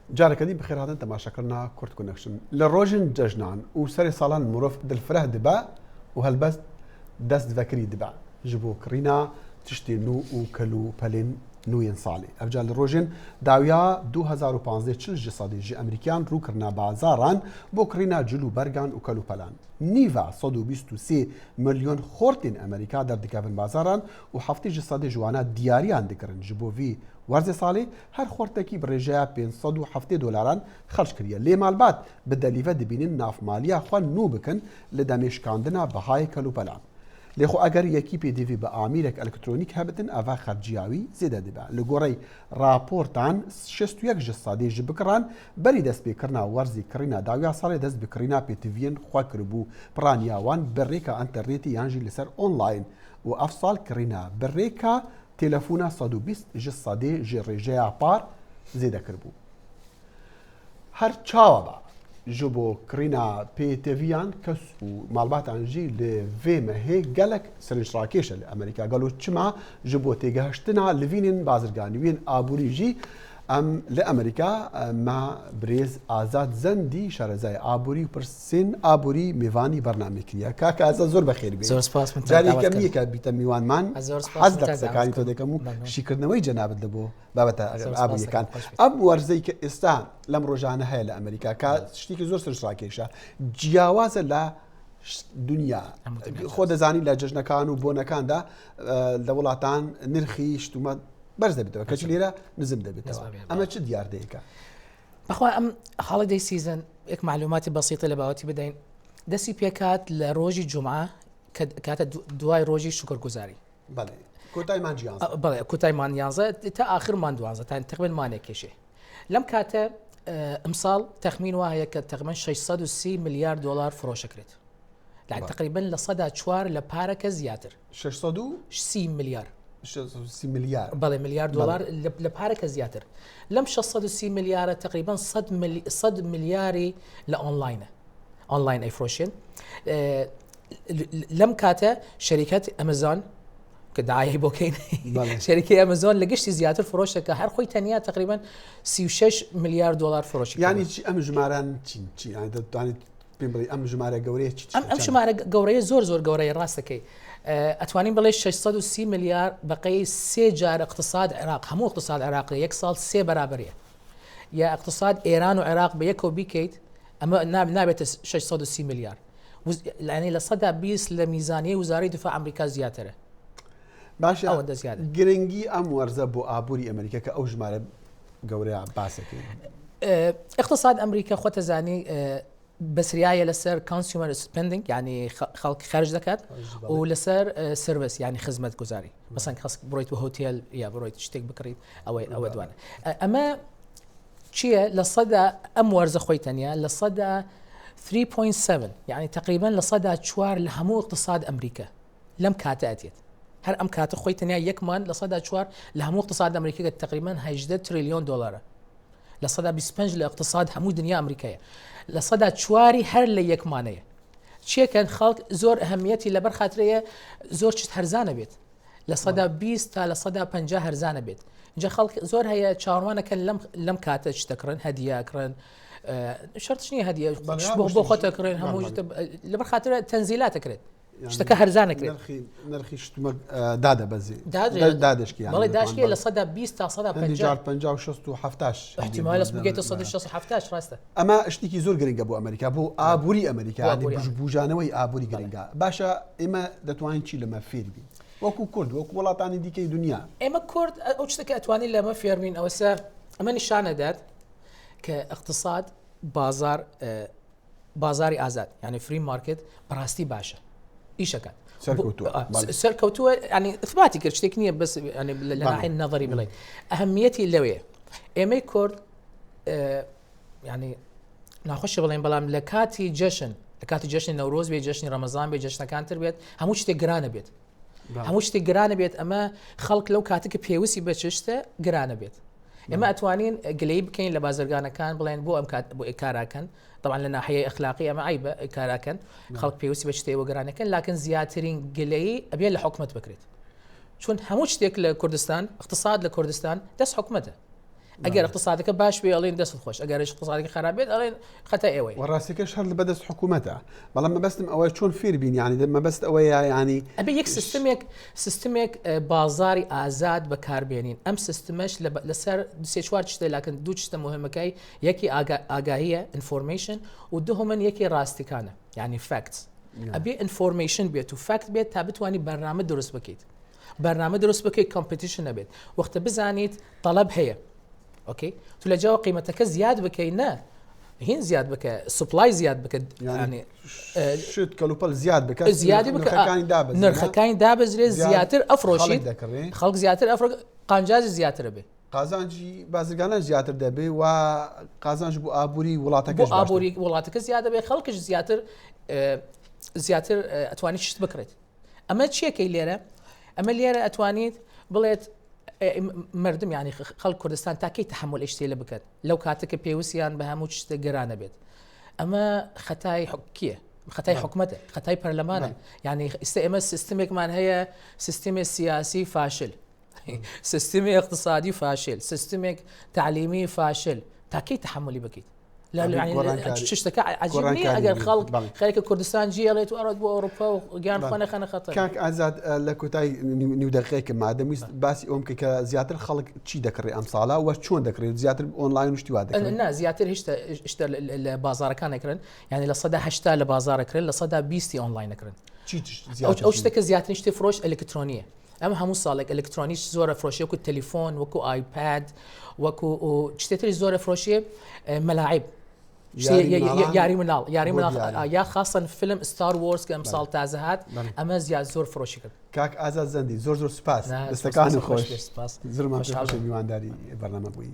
جاركدي بخير هذا تماشا كرنا كورت كونكشن للروجن ججنان وسري صالان مروف دالفره دبا وهالبس دست ذكري دبا جبو كرينا تشتي نو وكلو بالين نو ينصالي افجال الروجن داويا 2015 تشل جسادي جي امريكان رو كرنا بازاران بو كرينا جلو برغان وكلو بالان نيفا صدو 23 مليون خورتين امريكا در دكافن بازاران وحفتي جسادي جوانا دياريان دكرن جبو في ورزي صالي هر خورتكي برجاء بين صدو حفتي دولاران خرج كريا لي مالبات بدليفه دبينين ناف ماليا خوان نو بكن لدمش كاندنا بهاي كلو بالان لخو اگر یکی پی دی وی با عاملك الکترونیک هبتن اوا خرجیاوی زیاده دبا لگوری راپورتان 61 جسادی جبکران بری دست بکرنا ورزی کرینا داویا سال دست بکرینا پی تیوین خو کربو پرانیاوان بریکا انترنتی یانجی لسر اونلاین و افصال کرینا بریکا تلفونا 120 جسادی جرجیا بار زیاده کربو هر چاوا جبو كرينا بي تيفيان كسو مالبات انجي لفي مهي قالك سرنج راكيشة لأمريكا قالوا تشما جبو تيجهشتنا لفينين بازرقانيوين آبوريجي ام لأمريكا ما بريز آزاد زندي شارزاي آبوري برسين آبوري ميفاني برنامج كريا كاكا ازا زور بخير بي زور سپاس من جاري كمية كبيتا ميوان مان حزدك سكاني تو ديكمو ممنون. شكرنا جناب لبو بابتا زور آبوري سپاس كان لك. اب ورزي كاستان لم رجعنا هاي لأمريكا كاشتيكي زور سرش راكيشة جياواز لا دنيا خود زاني لا ججنا كانوا بونا كان دا دولاتان نرخي شتوما برز دبيتوا كشليرا نزم دبيتوا اما تش ديار ديكا بخوا ام هوليدي سيزون هيك معلومات بسيطه لباوتي بدين دسي بيكات لروجي جمعه كانت دواي روجي شكر گزاري بله كوتاي مان جيانز بله كوتاي مان يانزا تا اخر مان دوانزا تقريبا ما نكشي لم كاتا امصال تخمين وهي تقريبا 630 مليار دولار فروش كريت يعني تقريبا لصدى شوار لباركه زياتر 630 مليار 630 مليار بله مليار دولار لباركه زياتر لم 630 مليار تقريبا صد ملياري لاونلاين اونلاين اي فروشين لم كاتا شركات امازون كدعايه بوكين شركه امازون لقشتي زياده فروش هر خوي تانية تقريبا 36 مليار دولار فروش يعني ام جماران تشي يعني بيمبري ام جماره قوريه ام جماره قوريه زور قوريه راسك اتوانين بلش 630 مليار بقي سي جار اقتصاد العراق همو اقتصاد العراق يكسال سي برابريه يا اقتصاد ايران وعراق بيكو بيكيت اما نابت 630 مليار يعني لصدى بيس لميزانيه وزاريه دفاع امريكا زياده باشا او زياده جرينجي ام ورزه بو ابوري امريكا كاو جماره قوريه باسك اقتصاد امريكا خوته زاني بس رياية لسر consumer spending يعني خلق خارج زكاة ولسر سيرفيس يعني خدمة جزاري مثلا خاص برويت وهوتيل يا برويت تشتيك بكريت او ادوان اما شيء لصدى امورز خوي تانية لصدى 3.7 يعني تقريبا لصدى شوار لهمو اقتصاد امريكا لم كاتاتيت هر ام كات خوي تانية يكمن لصدى شوار لهمو اقتصاد امريكا تقريبا هيجد تريليون دولار لصدى بيسبنج لاقتصاد همو دنيا امريكيه لصدى شواري هر ليك مانيه شي كان خلق زور اهميتي لبر خاطريه زور شت هرزانه بيت لصدى 20 تا لصدى 50 هرزانه بيت جا خلق زور هي شاروانه كان لم كاتش تكرن هديه كرن شرط شنو هديه شبه بوخه كرن همو لبر خاطريه تنزيلات كرن اشتكى هرزانه كرن نرخي شتما دادا بزي دادشكي يعني والله داشكي لصدى 20 تا صدى 50 50 و 17 احتمال اس بقيت صدى 17 راسته اما اشتكي زور جرينجا بو امريكا بو ابوري امريكا يعني بوجانوي ابوري جرينجا باشا اما دتوان شي لما فير بي وكو كرد وكو ولاطاني ديكي دنيا اما كرد او اشتكي اتواني لما فيرمين او سا اما نشانه دات كاقتصاد بازاري ازاد يعني فري ماركت براستي باشا ايش كان سركوتوا يعني اثباتي كرشتكنيه بس يعني لناحيه النظري بلاي اهميتي اللويه ايمي كورد يعني ناخش بلاين بلام لكاتي جشن نوروز بي جشن رمضان بي جشن كانتر بيت هموش تقرانه بيت هموش تقرانه بيت اما خلق لو كاتك بيوسي بتشته قرانه بيت اما اتوانين قليب كاين لبازرقانه كان بلاين بو اكارا كان طبعا لناحيه اخلاقيه ما عيبه اكارا كان خلق بيوسي بتشته وقرانه كان لكن زياترين قلي ابي لحكمه بكريت شون هموش تيك لكردستان اقتصاد لكردستان دس حكمته ئەگەر اقتصادەکە باش بێ ئەڵێن دەست خۆش ئەگەر اقتصادەکە خراپ بێت ئەڵێن خەتای ئێوەی وەڕاستیەکەش هەر لە بەدەست حکوومەتە بەڵام مەبەستم ئەوەی چۆن فێر بین یعنی مەبەست ئەوەیە ینی ئەبێ یەک سیستمێک بازاری ئازاد بەکاربێنین ئەم سیستمەش لەسەر سێ چوار تشتە لاکن دوو تشتە مهمەکەی یەکی ئاگاهیە ئینفۆرمیشن و دووهەمەن یەکی ڕاستیکانە یعنی فاکتس ئەبێ ئینفۆرمیشن بێت و فاکت بێت تا بتوانانی بەرنامە دروست بکەیت بەرنامە دروست بکەیت کۆمپیتیشن نەبێت وەختە بزانیت تەڵەب هەیە اوكي تو لەجاوە قیمەتەکە زیاد بکەی نە هین زیاد بکە سوپلای زیاد بکە ینی شت کەلوپەل زیاد بکە زیادی بکە نرخەکانی دابەزرێت زیاتر ئەفرۆشیت خەڵک زیاتر ئەفرۆ قانجازی زیاترە بێ قازانجی بازرگانە زیاتر دەبێ و قازانج بۆ ئابووری وڵاتەکە ئابووری وڵاتەکە زیاد دەبێ خەڵکش زیاتر ئەتوانیت شت بکرێت ئەمە چیەکەی لێرە ئەمە لێرە ئەتوانیت بڵێت مردم ینی خەڵک کوردستان تاکەی تحمل ئیشتێ لە بکات لەو کاتێککە پێویستیان بە هەموو شتە گەرانە بێت ئەمە خەتای حکیە خەتای حکومەتە خەتای پەرلەمانە یعنی ئێستا ئێمە سیستمێکمان هەیە سیستمی سیاسی فاشل سیستمی اقتصادی فاشل سیستمێک تعلیمی فاشل تاکەی تحملی بکەیت شتەکە عجیبنی ئەگەر خەڵک خەریکە کوردستان جیێڵێت و ئەڕێت بۆ ئەوروپا و گیان خۆنە خەنە خەتەر کاک ئازاد لە کۆتای نیودەقەیەکە مادەمیست باسی ئەوم کە زیاتر خەڵک چی دەکڕێت ئەم ساڵا و چۆن دەکرێت زیاتر ئۆنلاین شتی وا دەکرێت نا زیاتر هیچ لە بازارەکانەکرن یعنی لە 180 لە بازارەکرێن لە 120 ئۆنلاینەکرن ئەو شتێکە زیاتر شتی فرۆش ئەلکترۆنیە ئەم هەموو ساڵێک ئەلکترۆنیش زۆرە فرۆشی وەکو تەلیفۆن وەکو ئایپاد وەکو شتێتری زۆرە فرۆشیە مەلاعیب یاری مناڵ یا خاصن فیلم ستار وۆرس کە ئەم ساڵ تازە هات ئەمە زیاد زۆر فرۆشی کرد کاک ئازاد زەندی زۆر سوپاس دەستەکانی خۆش زرمان میوانداری بەرنامە بووی